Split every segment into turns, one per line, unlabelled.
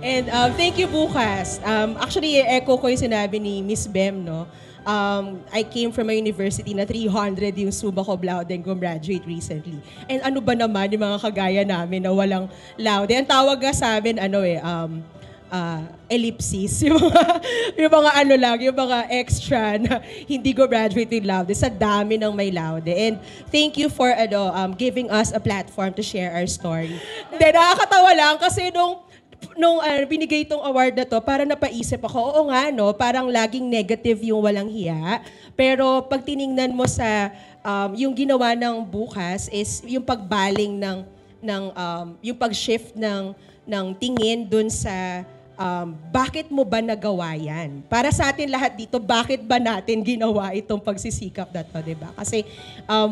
And thank you, Bukas. Actually, echo ko yung sinabi ni Miss Bem, no? I came from a university na 300 yung summa cum laude and gumraduate recently. And ano ba naman yung mga kagaya namin na walang laude? Ang tawag nga sa amin, ellipsis. Yung mga ano lang, yung mga extra na hindi graduate with laude. Sa dami ng may laude. And thank you for giving us a platform to share our story. Hindi, nakakatawa lang kasi nung binigay itong award na to, para napaisip ako, oo nga, no, parang laging negative yung walang hiya. Pero pag tiningnan mo sa yung ginawa ng Bukas is yung pagbaling yung pag-shift ng tingin dun sa bakit mo ba nagawa yan? Para sa atin lahat dito, bakit ba natin ginawa itong pagsisikap na to, diba? Kasi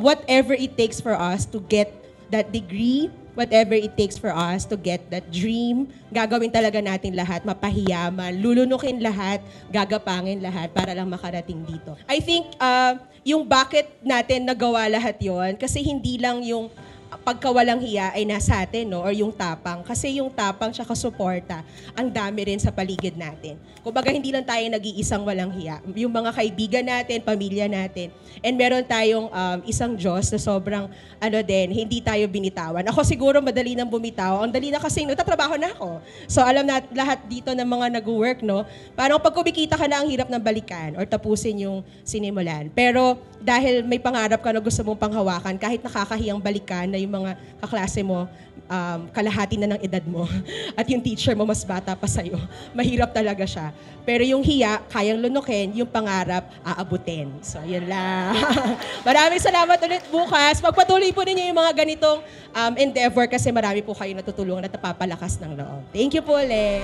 whatever it takes for us to get that degree, whatever it takes for us to get that dream, gagawin talaga natin lahat, mapahiyaman, lulunukin lahat, gagapangin lahat para lang makarating dito. I think yung bakit natin nagawa lahat yon kasi hindi lang yung pagkawalang hiya ay nasa atin, no? Or yung tapang. Kasi yung tapang tsaka suporta, ang dami rin sa paligid natin. Kumbaga, hindi lang tayo nag-iisang walang hiya. Yung mga kaibigan natin, pamilya natin. And meron tayong isang Diyos na sobrang, hindi tayo binitawan. Ako siguro madali nang bumitaw. Ang dali na kasi, nagtatrabaho na ako. So, alam na lahat dito ng mga nag-work, no? Parang pag kumikita ka na, ang hirap ng balikan or tapusin yung sinimulan. Pero, dahil may pangarap ka na gusto mong panghawakan, kahit nakakahiyang balikan na yung mga kaklase mo, kalahati na ng edad mo, at yung teacher mo mas bata pa sa'yo, mahirap talaga siya. Pero yung hiya, kayang lunukin, yung pangarap, aabutin. So, yun lang. Maraming salamat ulit, Bukas. Pagpatuloy po ninyo yung mga ganitong endeavor kasi marami po kayo natutulungan at napapalakas ng loob. Thank you po ulit.